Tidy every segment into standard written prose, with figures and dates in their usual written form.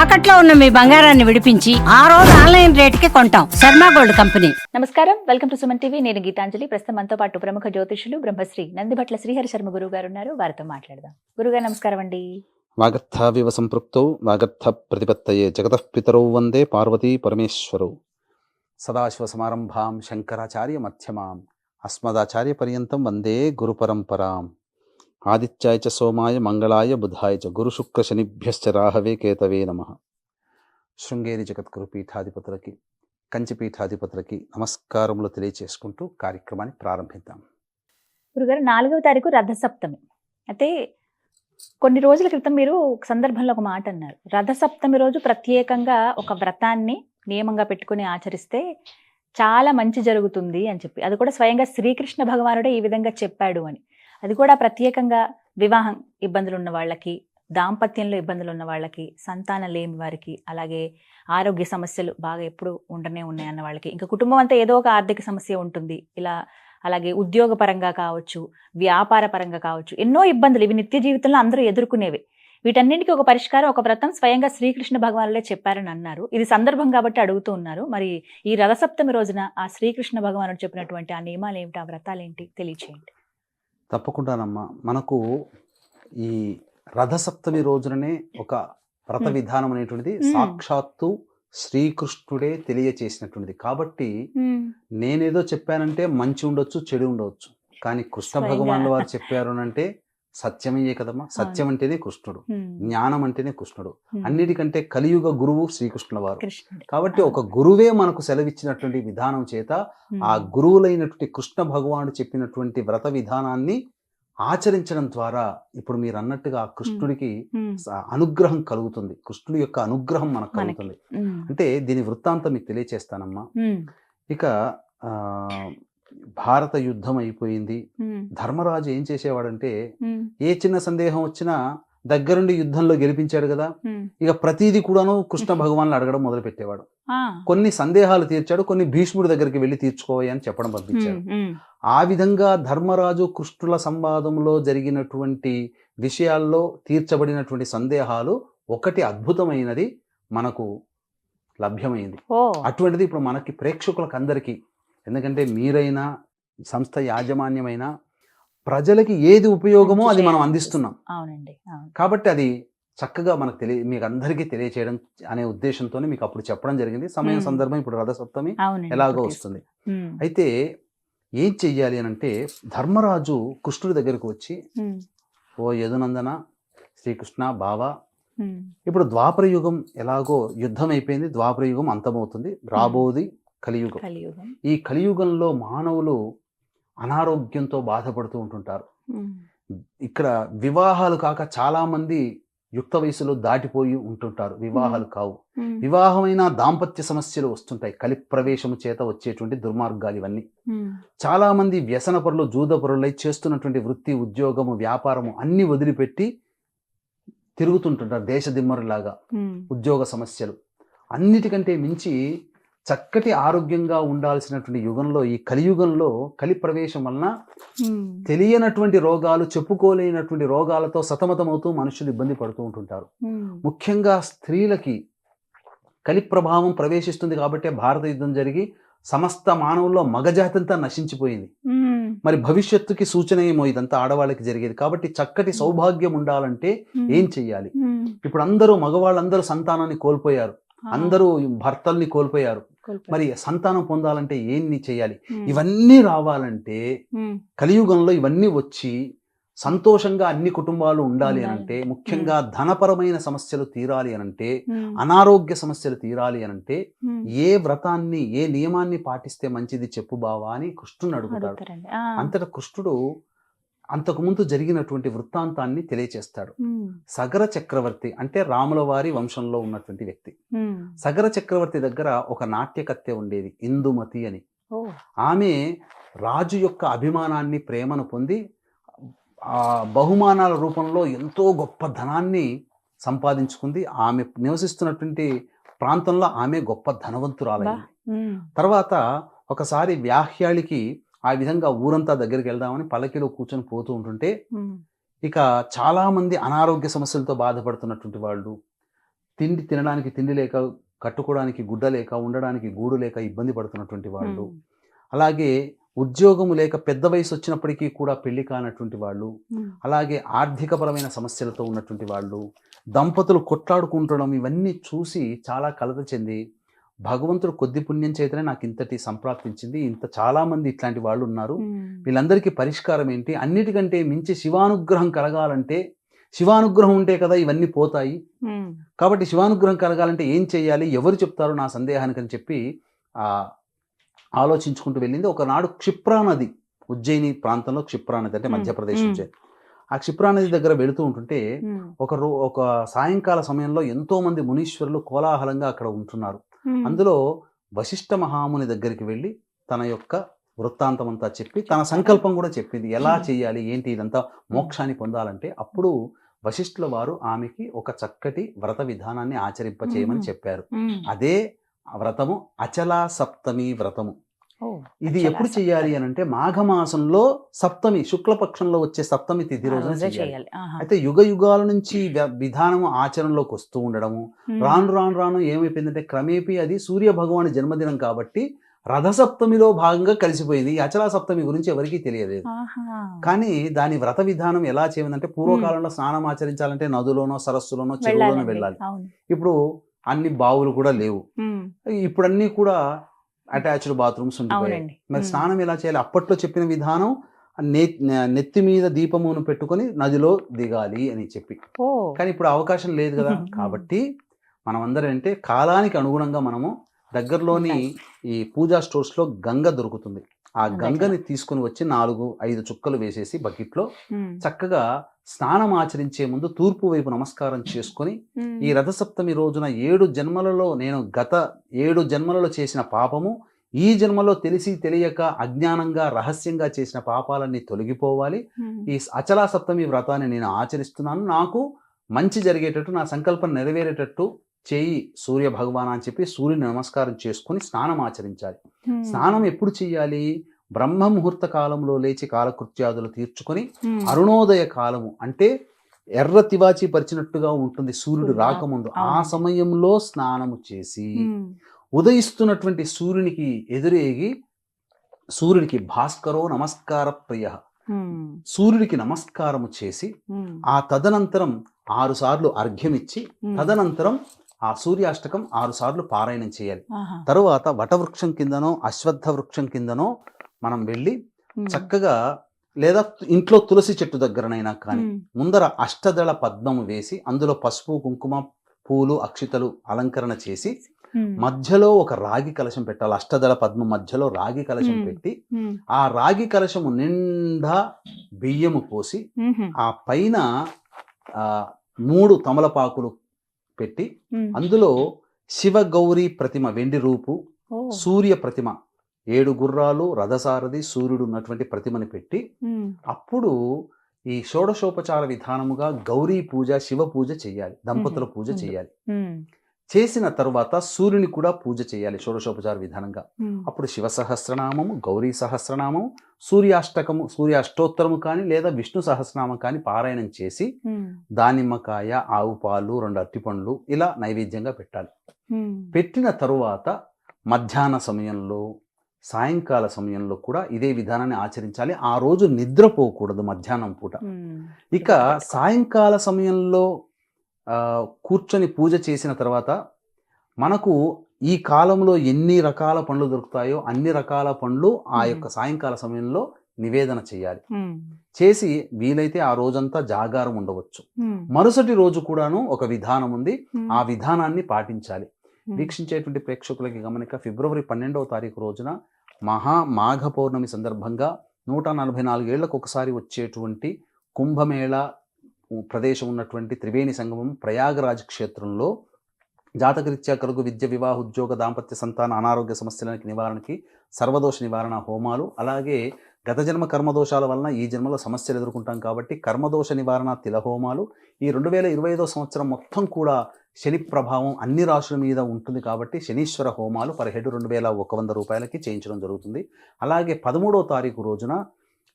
తాకట్లో ఉన్న మీ బంగారాన్ని విడిపించి ఆ రోజు ఆన్లైన్ రేటుకి కొంటాం. Sharma gold company. నమస్కారం, వెల్కమ్ టు సుమన్ టీవీ. నేను గీతాంజలి. ప్రస్తుతం మనతో పాటు ప్రముఖ జ్యోతిషులు బ్రహ్మశ్రీ నందిభట్ల శ్రీహరి శర్మ గురువు గారు ఉన్నారు. వారితో మాట్లాడదాం. గురుగారు నమస్కారం అండి. వాగర్థావివ సంపృక్తౌ వాగర్థ ప్రతిపత్తయే జగతః పితరౌ వందే పార్వతీ పరమేశ్వరౌ. సదాశివ సమారంభాం శంకరాచార్య మధ్యమాం అస్మదాచార్య పర్యంతం వందే గురు పరంపరాం. ఆదిత్యాయ చ సోమాయ మంగళాయ బుధాయ చ గురు శుక్ర శనిభ్యశ్చ రాహవే కేతవే నమః. శృంగేరి జగద్గురు పీఠాధిపతులకి, కంచి పీఠాధిపతులకి నమస్కారములు తెలియచేసుకుంటూ కార్యక్రమాన్ని ప్రారంభిద్దాం. గురుగారు, 4వ తారీఖు రథసప్తమి. అయితే కొన్ని రోజుల క్రితం మీరు ఒక సందర్భంలో ఒక మాట అన్నారు. రథసప్తమి రోజు ప్రత్యేకంగా ఒక వ్రతాన్ని నియమంగా పెట్టుకుని ఆచరిస్తే చాలా మంచి జరుగుతుంది అని చెప్పి, అది కూడా స్వయంగా శ్రీకృష్ణ భగవానుడే ఈ విధంగా చెప్పాడు అని. అది కూడా ప్రత్యేకంగా వివాహం ఇబ్బందులు ఉన్న వాళ్ళకి, దాంపత్యంలో ఇబ్బందులు ఉన్న వాళ్ళకి, సంతానం లేని వారికి, అలాగే ఆరోగ్య సమస్యలు బాగా ఎప్పుడు ఉండనే ఉన్నాయి అన్న వాళ్ళకి, ఇంకా కుటుంబం అంతా ఏదో ఒక ఆర్థిక సమస్య ఉంటుంది ఇలా, అలాగే ఉద్యోగ పరంగా కావచ్చు, వ్యాపార పరంగా కావచ్చు, ఎన్నో ఇబ్బందులు ఇవి నిత్య జీవితంలో అందరూ ఎదుర్కొనేవి. వీటన్నింటికి ఒక పరిష్కారం, ఒక వ్రతం స్వయంగా శ్రీకృష్ణ భగవానులే చెప్పారని అన్నారు. ఇది సందర్భం కాబట్టి అడుగుతూ ఉన్నారు. మరి ఈ రథసప్తమి రోజున ఆ శ్రీకృష్ణ భగవానుడు చెప్పినటువంటి ఆ నియమాలు ఏమిటి, ఆ వ్రతాలు ఏంటి తెలియచేయండి. తప్పకుండానమ్మా. మనకు ఈ రథసప్తమి రోజుననే ఒక వ్రత విధానం అనేటువంటిది సాక్షాత్తు శ్రీకృష్ణుడే తెలియచేసినటువంటిది. కాబట్టి నేనేదో చెప్పానంటే మంచి ఉండొచ్చు, చెడు ఉండవచ్చు, కానీ కృష్ణ భగవానుల వారు చెప్పారు అంటే సత్యమయ్యే కదమ్మా. సత్యం అంటేనే కృష్ణుడు, జ్ఞానం అంటేనే కృష్ణుడు, అన్నిటికంటే కలియుగ గురువు శ్రీకృష్ణుల వారు. కాబట్టి ఒక గురువే మనకు సెలవిచ్చినటువంటి విధానం చేత ఆ గురువులైనటువంటి కృష్ణ భగవానుడు చెప్పినటువంటి వ్రత విధానాన్ని ఆచరించడం ద్వారా ఇప్పుడు మీరు అన్నట్టుగా కృష్ణుడికి అనుగ్రహం కలుగుతుంది. కృష్ణుడి యొక్క అనుగ్రహం మనకు కలుగుతుంది. అంటే దీని వృత్తాంతం మీకు తెలియచేస్తానమ్మా. ఇక భారత యుద్ధం అయిపోయింది. ధర్మరాజు ఏం చేసేవాడంటే ఏ చిన్న సందేహం వచ్చినా దగ్గరుండి యుద్ధంలో గెలిపించాడు కదా, ఇక ప్రతిదీ కూడాను కృష్ణ భగవాన్లు అడగడం మొదలు పెట్టేవాడు. కొన్ని సందేహాలు తీర్చాడు, కొన్ని భీష్ముడి దగ్గరికి వెళ్ళి తీర్చుకోవాలి అని చెప్పడం పంపించాడు. ఆ విధంగా ధర్మరాజు కృష్ణుల సంవాదంలో జరిగినటువంటి విషయాల్లో తీర్చబడినటువంటి సందేహాలు ఒకటి అద్భుతమైనది మనకు లభ్యమైంది. అటువంటిది ఇప్పుడు మనకి ప్రేక్షకులకు అందరికీ, ఎందుకంటే మీరైనా సంస్థ యాజమాన్యమైనా ప్రజలకి ఏది ఉపయోగమో అది మనం అందిస్తున్నాం. కాబట్టి అది చక్కగా మనకు మీకు అందరికీ తెలియచేయడం అనే ఉద్దేశంతోనే మీకు అప్పుడు చెప్పడం జరిగింది. సమయం సందర్భం ఇప్పుడు రథసప్తమి ఎలాగో వస్తుంది. అయితే ఏం చెయ్యాలి అని అంటే, ధర్మరాజు కృష్ణుడి దగ్గరకు వచ్చి, ఓ యదునందన, శ్రీకృష్ణ బావా, ఇప్పుడు ద్వాపర యుగం ఎలాగో యుద్ధం అయిపోయింది, ద్వాపర యుగం అంతమవుతుంది, రాబోది కలియుగం. ఈ కలియుగంలో మానవులు అనారోగ్యంతో బాధపడుతూ ఉంటుంటారు. ఇక్కడ వివాహాలు కాక చాలా మంది యుక్త వయసులో దాటిపోయి ఉంటుంటారు, వివాహాలు కావు. వివాహమైన దాంపత్య సమస్యలు వస్తుంటాయి, కలి ప్రవేశము చేత వచ్చేటువంటి దుర్మార్గాలు ఇవన్నీ. చాలా మంది వ్యసన పరులు, జూద పరులై చేస్తున్నటువంటి వృత్తి, ఉద్యోగము, వ్యాపారము అన్ని వదిలిపెట్టి తిరుగుతుంటుంటారు దేశ దిమ్మరులాగా. ఉద్యోగ సమస్యలు అన్నిటికంటే మించి చక్కటి ఆరోగ్యంగా ఉండాల్సినటువంటి యుగంలో, ఈ కలియుగంలో కలి ప్రవేశం వలన తెలియనటువంటి రోగాలు, చెప్పుకోలేనటువంటి రోగాలతో సతమతమవుతూ మనుషులు ఇబ్బంది పడుతూ ఉంటుంటారు. ముఖ్యంగా స్త్రీలకి కలి ప్రభావం ప్రవేశిస్తుంది కాబట్టి భారత యుద్ధం జరిగి సమస్త మానవుల్లో మగజాతంతా నశించిపోయింది. మరి భవిష్యత్తుకి సూచన ఏమో ఇదంతా ఆడవాళ్ళకి జరిగేది. కాబట్టి చక్కటి సౌభాగ్యం ఉండాలంటే ఏం చెయ్యాలి? ఇప్పుడు అందరూ మగవాళ్ళందరూ సంతానాన్ని కోల్పోయారు, అందరూ భర్తల్ని కోల్పోయారు. మరి సంతానం పొందాలంటే ఏంటి చేయాలి? ఇవన్నీ రావాలంటే, కలియుగంలో ఇవన్నీ వచ్చి సంతోషంగా అన్ని కుటుంబాలు ఉండాలి అనంటే, ముఖ్యంగా ధనపరమైన సమస్యలు తీరాలి అనంటే, అనారోగ్య సమస్యలు తీరాలి అనంటే, ఏ వ్రతాన్ని, ఏ నియమాన్ని పాటిస్తే మంచిది చెప్పు బావా అని కృష్ణుని అడుగుతాడు. అంతటా కృష్ణుడు అంతకుముందు జరిగినటువంటి వృత్తాంతాన్ని తెలియచేస్తాడు. సగర చక్రవర్తి అంటే రాముల వారి వంశంలో ఉన్నటువంటి వ్యక్తి. సగర చక్రవర్తి దగ్గర ఒక నాట్యకత్తె ఉండేది, ఇందుమతి అని. ఆమె రాజు యొక్క అభిమానాన్ని, ప్రేమను పొంది ఆ బహుమానాల రూపంలో ఎంతో గొప్ప ధనాన్ని సంపాదించుకుంది. ఆమె నివసిస్తున్నటువంటి ప్రాంతంలో ఆమె గొప్ప ధనవంతురాలైంది. తర్వాత ఒకసారి వ్యాహ్యాళికి ఆ విధంగా ఊరంతా దగ్గరికి వెళ్దామని పల్లకిలో కూర్చొని పోతూ ఉంటుంటే, ఇక చాలా మంది అనారోగ్య సమస్యలతో బాధపడుతున్నటువంటి వాళ్ళు, తిండి తినడానికి తిండి లేక, కట్టుకోవడానికి గుడ్డ లేక, ఉండడానికి గూడు లేక ఇబ్బంది పడుతున్నటువంటి వాళ్ళు, అలాగే ఉద్యోగము లేక పెద్ద వయసు వచ్చినప్పటికీ కూడా పెళ్లి కానటువంటి వాళ్ళు, అలాగే ఆర్థికపరమైన సమస్యలతో ఉన్నటువంటి వాళ్ళు, దంపతులు కొట్లాడుకుంటడం, ఇవన్నీ చూసి చాలా కలత చెంది భగవంతుడు కొద్ది పుణ్యం చేతనే నాకు ఇంతటి సంప్రాప్తించింది, ఇంత చాలా మంది ఇట్లాంటి వాళ్ళు ఉన్నారు, వీళ్ళందరికీ పరిష్కారం ఏంటి, అన్నిటికంటే మించి శివానుగ్రహం కలగాలంటే, శివానుగ్రహం ఉంటే కదా ఇవన్నీ పోతాయి, కాబట్టి శివానుగ్రహం కలగాలంటే ఏం చేయాలి, ఎవరు చెప్తారు నా సందేహానికి అని చెప్పి ఆలోచించుకుంటూ వెళ్ళింది. ఒకనాడు క్షిప్రా నది, ఉజ్జయిని ప్రాంతంలో క్షిప్రా నది అంటే మధ్యప్రదేశ్ ఉజ్జయిని, ఆ క్షిప్రా నది దగ్గర వెళుతూ ఉంటుంటే ఒక సాయంకాల సమయంలో ఎంతో మంది మునీశ్వరులు కోలాహలంగా అక్కడ ఉంటున్నారు. అందులో వశిష్ఠ మహాముని దగ్గరికి వెళ్ళి తన యొక్క వృత్తాంతం అంతా చెప్పి తన సంకల్పం కూడా చెప్పింది, ఎలా చేయాలి ఏంటి ఇదంతా మోక్షాన్ని పొందాలంటే. అప్పుడు వశిష్ఠుల వారు ఆమెకి ఒక చక్కటి వ్రత విధానాన్ని ఆచరింప చేయమని చెప్పారు. అదే వ్రతము అచలా సప్తమి వ్రతము. ఇది ఎప్పుడు చెయ్యాలి అని అంటే మాఘమాసంలో సప్తమి, శుక్లపక్షంలో వచ్చే సప్తమి తిథి రోజున చేయాలి. అయితే యుగ యుగాల నుంచి విధానము ఆచరణలోకి వస్తూ ఉండడము, రాను రాను ఏమైపోయిందంటే క్రమేపీ అది సూర్య భగవాని జన్మదినం కాబట్టి రథసప్తమిలో భాగంగా కలిసిపోయింది. ఈ అచలా సప్తమి గురించి ఎవరికీ తెలియలేదు. కానీ దాని వ్రత విధానం ఎలా చేయమంటే, పూర్వకాలంలో స్నానం ఆచరించాలంటే నదులోనో సరస్సులోనో చెరువులోనో వెళ్ళాలి. ఇప్పుడు అన్ని బావులు కూడా లేవు, ఇప్పుడు అన్ని కూడా అటాచ్డ్ బాత్రూమ్స్ ఉండిపోయాయి. మరి స్నానం ఎలా చేయాలి? అప్పట్లో చెప్పిన విధానం నెత్తి మీద దీపమును పెట్టుకొని నదిలో దిగాలి అని చెప్పి, కానీ ఇప్పుడు అవకాశం లేదు కదా. కాబట్టి మనం అందరం అంటే కాలానికి అనుగుణంగా మనము దగ్గరలోని ఈ పూజా స్టోర్స్ లో గంగ దొరుకుతుంది, ఆ గంగని తీసుకుని వచ్చి 4-5 చుక్కలు వేసేసి బకెట్లో చక్కగా స్నానం ఆచరించే ముందు తూర్పు వైపు నమస్కారం చేసుకొని, ఈ రథసప్తమి రోజున 7 జన్మలలో నేను గత 7 జన్మలలో చేసిన పాపము ఈ జన్మలో తెలిసి తెలియక అజ్ఞానంగా రహస్యంగా చేసిన పాపాలన్నీ తొలగిపోవాలి, ఈ అచలా సప్తమి వ్రతాన్ని నేను ఆచరిస్తున్నాను, నాకు మంచి జరిగేటట్టు, నా సంకల్పం నెరవేరేటట్టు చేయి సూర్య భగవాన్ అని చెప్పి సూర్యుని నమస్కారం చేసుకుని స్నానం ఆచరించాలి. స్నానం ఎప్పుడు చెయ్యాలి? బ్రహ్మ ముహూర్త కాలంలో లేచి కాలకృత్యాదులు తీర్చుకొని అరుణోదయ కాలము అంటే ఎర్ర తివాచి పరిచినట్టుగా ఉంటుంది సూర్యుడు రాకముందు, ఆ సమయంలో స్నానము చేసి ఉదయిస్తున్నటువంటి సూర్యునికి ఎదురేగి సూర్యుడికి భాస్కరో నమస్కార ప్రియ, సూర్యుడికి నమస్కారము చేసి ఆ తదనంతరం 6 సార్లు అర్ఘ్యమిచ్చి తదనంతరం ఆ సూర్యాష్టకం 6 సార్లు పారాయణం చేయాలి. తరువాత వటవృక్షం కిందనో అశ్వత్థ వృక్షం కిందనో మనం వెళ్ళి చక్కగా, లేదా ఇంట్లో తులసి చెట్టు దగ్గరనైనా కానీ ముందర అష్టదళ పద్మము వేసి అందులో పసుపు కుంకుమ పూలు అక్షితలు అలంకరణ చేసి మధ్యలో ఒక రాగి కలశం పెట్టాలి. అష్టదళ పద్మం మధ్యలో రాగి కలశం పెట్టి ఆ రాగి కలశము నిండా బియ్యము పోసి ఆ పైన 3 తమలపాకులు పెట్టి అందులో శివ గౌరీ ప్రతిమ వెండి రూపు, సూర్య ప్రతిమ 7 గుర్రాలు, రథసారథి, సూర్యుడు ఉన్నటువంటి ప్రతిమని పెట్టి అప్పుడు ఈ షోడశోపచార విధానముగా గౌరీ పూజ, శివ పూజ చేయాలి, దంపతుల పూజ చేయాలి. చేసిన తరువాత సూర్యుని కూడా పూజ చేయాలి షోడశోపచార విధానంగా. అప్పుడు శివ సహస్రనామము, గౌరీ సహస్రనామము, సూర్యాష్టకము, సూర్యాష్టోత్తరము కానీ లేదా విష్ణు సహస్రనామం కానీ పారాయణం చేసి దానిమ్మకాయ, ఆవు పాలు, 2 అరటిపండ్లు ఇలా నైవేద్యంగా పెట్టాలి. పెట్టిన తరువాత మధ్యాహ్న సమయంలో, సాయంకాల సమయంలో కూడా ఇదే విధానాన్ని ఆచరించాలి. ఆ రోజు నిద్రపోకూడదు మధ్యాహ్నం పూట. ఇక సాయంకాల సమయంలో కూర్చొని పూజ చేసిన తర్వాత మనకు ఈ కాలంలో ఎన్ని రకాల పండ్లు దొరుకుతాయో అన్ని రకాల పండ్లు ఆ యొక్క సాయంకాల సమయంలో నివేదన చేయాలి. చేసి వీలైతే ఆ రోజంతా జాగారం ఉండవచ్చు. మరుసటి రోజు కూడాను ఒక విధానం ఉంది, ఆ విధానాన్ని పాటించాలి. వీక్షించేటువంటి ప్రేక్షకులకి గమనిక, ఫిబ్రవరి 12వ తారీఖు రోజున మాఘ పౌర్ణమి సందర్భంగా 144 ఏళ్లకు ఒకసారి వచ్చేటువంటి కుంభమేళ ప్రదేశం ఉన్నటువంటి త్రివేణి సంగమం ప్రయాగరాజ్ క్షేత్రంలో జాతకరీత్యా కలుగు విద్య, వివాహ, ఉద్యోగ, దాంపత్య, సంతాన, అనారోగ్య సమస్యలకి నివారణకి సర్వదోష నివారణ హోమాలు, అలాగే గత జన్మ కర్మదోషాల వలన ఈ జన్మలో సమస్యలు ఎదుర్కొంటాం కాబట్టి కర్మదోష నివారణ తిల హోమాలు, ఈ 2025వ సంవత్సరం మొత్తం కూడా శని ప్రభావం అన్ని రాశుల మీద ఉంటుంది కాబట్టి శనీశ్వర హోమాలు పర్ హెడ్ 2100 రూపాయలకి చేయించడం జరుగుతుంది. అలాగే 13వ తారీఖు రోజున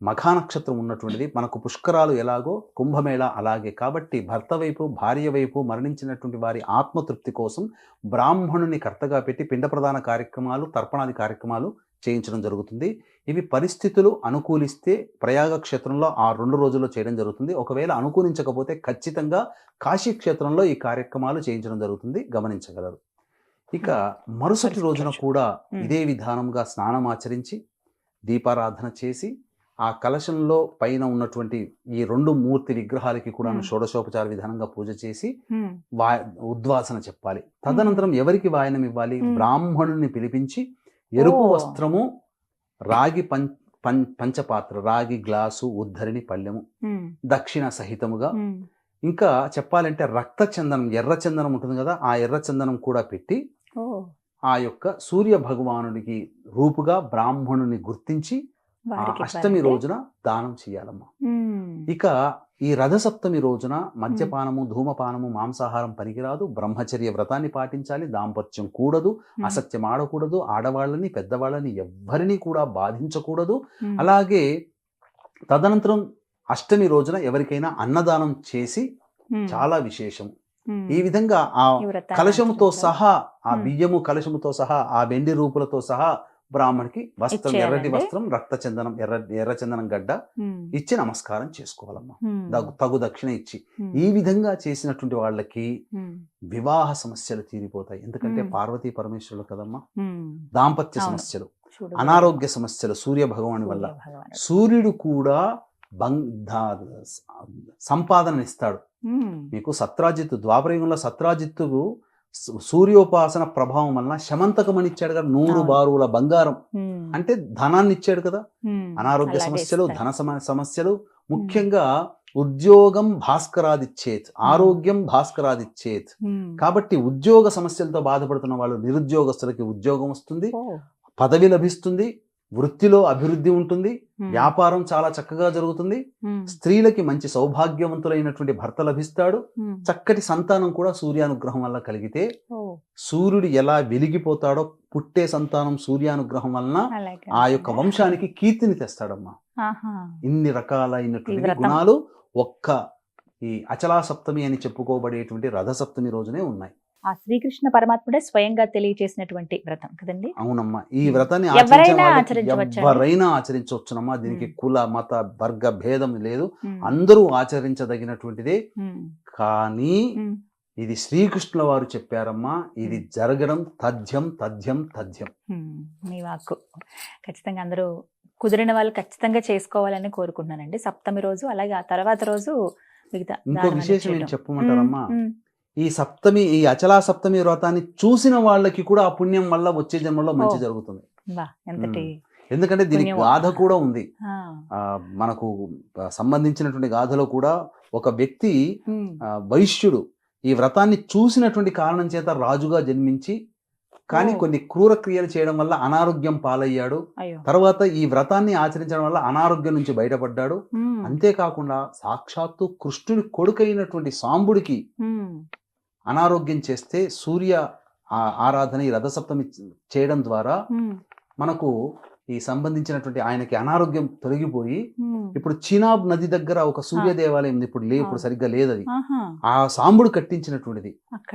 మఖా నక్షత్రం ఉన్నటువంటిది. మనకు పుష్కరాలు ఎలాగో కుంభమేళ అలాగే. కాబట్టి భర్త వైపు భార్య వైపు మరణించినటువంటి వారి ఆత్మతృప్తి కోసం బ్రాహ్మణుని కర్తగా పెట్టి పిండ ప్రదాన కార్యక్రమాలు, తర్పణాది కార్యక్రమాలు చేయించడం జరుగుతుంది. ఇవి పరిస్థితులు అనుకూలిస్తే ప్రయాగ క్షేత్రంలో ఆ 2 రోజుల్లో చేయడం జరుగుతుంది. ఒకవేళ అనుకూలించకపోతే ఖచ్చితంగా కాశీ క్షేత్రంలో ఈ కార్యక్రమాలు చేయించడం జరుగుతుంది, గమనించగలరు. ఇక మరుసటి రోజున కూడా ఇదే విధానంగా స్నానం ఆచరించి దీపారాధన చేసి ఆ కలశంలో పైన ఉన్నటువంటి ఈ 2 మూర్తి విగ్రహాలకి కూడా షోడశోపచార విధానంగా పూజ చేసి ఉద్వాసన చెప్పాలి. తదనంతరం ఎవరికి వాయనం ఇవ్వాలి? బ్రాహ్మణుని పిలిపించి ఎరుపు వస్త్రము, రాగి పంచపాత్ర, రాగి గ్లాసు, ఉద్ధరిణి పళ్ళెము, దక్షిణ సహితముగా, ఇంకా చెప్పాలంటే రక్త చందనం, ఎర్ర చందనం ఉంటుంది కదా, ఆ ఎర్ర చందనం కూడా పెట్టి ఆ యొక్క సూర్య భగవానుడికి రూపుగా బ్రాహ్మణుని గుర్తించి ఆ అష్టమి రోజున దానం చేయాలమ్మా. ఇక ఈ రథసప్తమి రోజున మద్యపానము, ధూమపానము, మాంసాహారం పనికిరాదు. బ్రహ్మచర్య వ్రతాన్ని పాటించాలి. దాంపత్యం కూడదు, అసత్యం ఆడకూడదు. ఆడవాళ్ళని పెద్దవాళ్ళని ఎవ్వరిని కూడా బాధించకూడదు. అలాగే తదనంతరం అష్టమి రోజున ఎవరికైనా అన్నదానం చేసి చాలా విశేషం. ఈ విధంగా ఆ కలశముతో సహా, ఆ బియ్యము కలశముతో సహా, ఆ వెండి రూపులతో సహా బ్రాహ్మణికి వస్త్రం, ఎర్రటి వస్త్రం, రక్త చందనం, ఎర్ర చందనం గడ్డ ఇచ్చి నమస్కారం చేసుకోవాలమ్మా. తగు దక్షిణ ఇచ్చి. ఈ విధంగా చేసినటువంటి వాళ్ళకి వివాహ సమస్యలు తీరిపోతాయి. ఎందుకంటే పార్వతీ పరమేశ్వరులు కదమ్మా. దాంపత్య సమస్యలు, అనారోగ్య సమస్యలు సూర్య భగవాని వల్ల. సూర్యుడు కూడా సంపాదన ఇస్తాడు మీకు. సత్రాజిత్తు, ద్వాపరయుగంలో సత్రాజిత్తు సూర్యోపాసన ప్రభావం వలన శమంతకమని ఇచ్చాడు కదా, 100 బారుల బంగారం. అంటే ధనాన్ని ఇచ్చాడు కదా. అనారోగ్య సమస్యలు, ధన సమస్యలు, ముఖ్యంగా ఉద్యోగం భాస్కరాదిచ్చేత్, ఆరోగ్యం భాస్కరాదిచ్చేత్. కాబట్టి ఉద్యోగ సమస్యలతో బాధపడుతున్న వాళ్ళు, నిరుద్యోగస్తులకి ఉద్యోగం వస్తుంది, పదవి లభిస్తుంది, వృత్తిలో అభివృద్ధి ఉంటుంది, వ్యాపారం చాలా చక్కగా జరుగుతుంది. స్త్రీలకి మంచి సౌభాగ్యవంతులైనటువంటి భర్త లభిస్తాడు. చక్కటి సంతానం కూడా సూర్యానుగ్రహం వల్ల కలిగితే, సూర్యుడు ఎలా వెలిగిపోతాడో పుట్టే సంతానం సూర్యానుగ్రహం వలన ఆ యొక్క వంశానికి కీర్తిని తెస్తాడమ్మా. ఇన్ని రకాలైనటువంటి గుణాలు ఒక్క ఈ అచలా సప్తమి అని చెప్పుకోబడేటువంటి రథసప్తమి రోజునే ఉన్నాయి. ఆ శ్రీకృష్ణ పరమాత్ముడే స్వయంగా తెలియజేసినటువంటి వ్రతం కదండి. అవునమ్మా. ఈ వ్రతాన్ని ఎవరైనా ఆచరించవచ్చునమ్మా. దీనికి కుల, మత, వర్గ భేదం లేదు. అందరూ ఆచరించదగినటువంటిదే. కానీ ఇది శ్రీకృష్ణుల వారు చెప్పారమ్మా. ఇది జరగడం తథ్యం తథ్యం తథ్యం. మీ వాక్కు ఖచ్చితంగా అందరూ కుదిరిన వాళ్ళు ఖచ్చితంగా చేసుకోవాలని కోరుకుంటున్నానండి. సప్తమి రోజు, అలాగే ఆ తర్వాత రోజు మిగతా. ఇంకో విశేషం ఏం చెప్పమంటారమ్మా, ఈ సప్తమి, ఈ అచలా సప్తమి వ్రతాన్ని చూసిన వాళ్ళకి కూడా ఆ పుణ్యం వల్ల వచ్చే జన్మలో మంచి జరుగుతుంది. ఎందుకంటే దీనికి గాథ కూడా ఉంది. మనకు సంబంధించినటువంటి గాథలో కూడా ఒక వ్యక్తి వైశ్యుడు ఈ వ్రతాన్ని చూసినటువంటి కారణం చేత రాజుగా జన్మించి, కానీ కొన్ని క్రూర క్రియలు చేయడం వల్ల అనారోగ్యం పాలయ్యాడు. తర్వాత ఈ వ్రతాన్ని ఆచరించడం వల్ల అనారోగ్యం నుంచి బయటపడ్డాడు. అంతేకాకుండా సాక్షాత్తు కృష్ణుడి కొడుకైనటువంటి సాంబుడికి అనారోగ్యం చేస్తే సూర్య ఆరాధన ఈ రథసప్తమి చేయడం ద్వారా మనకు ఈ సంబంధించినటువంటి ఆయనకి అనారోగ్యం తొలగిపోయి, ఇప్పుడు చీనాబ్ నది దగ్గర ఒక సూర్య దేవాలయం ఉంది. ఇప్పుడు సరిగ్గా లేదు అది. ఆ సాంబుడు కట్టించినటువంటిది.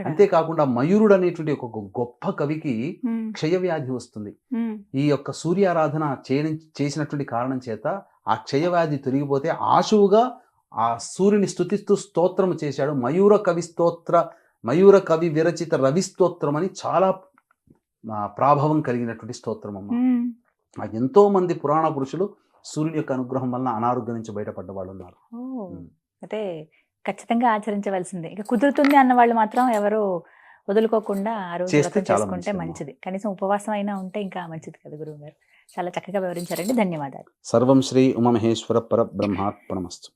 అంతేకాకుండా మయూరుడు అనేటువంటి ఒక గొప్ప కవికి క్షయవ్యాధి వస్తుంది. ఈ యొక్క సూర్యారాధన చేసినటువంటి కారణం చేత ఆ క్షయవ్యాధి తొలగిపోతే ఆశువుగా ఆ సూర్యుని స్తుతిస్తూ స్తోత్రం చేశాడు. మయూర కవి విరచిత రవి స్తోత్రం అని చాలా ప్రాభావం కలిగినటువంటి స్తోత్రం అమ్మ. ఎంతో మంది పురాణ పురుషులు సూర్యుని యొక్క అనుగ్రహం వలన అనారోగ్యం నుంచి బయటపడ్డ వాళ్ళు ఉన్నారు. అయితే ఖచ్చితంగా ఆచరించవలసిందే. ఇక కుదురుతుంది అన్న వాళ్ళు మాత్రం ఎవరు వదులుకోకుండా ఆ రోజు చేసుకుంటే మంచిది. కనీసం ఉపవాసం అయినా ఉంటే ఇంకా మంచిది కదా గురువు గారు. చాలా చక్కగా వివరించారండి. ధన్యవాదాలు. సర్వం శ్రీ ఉమామహేశ్వర పరబ్రహ్మార్పణమస్తు.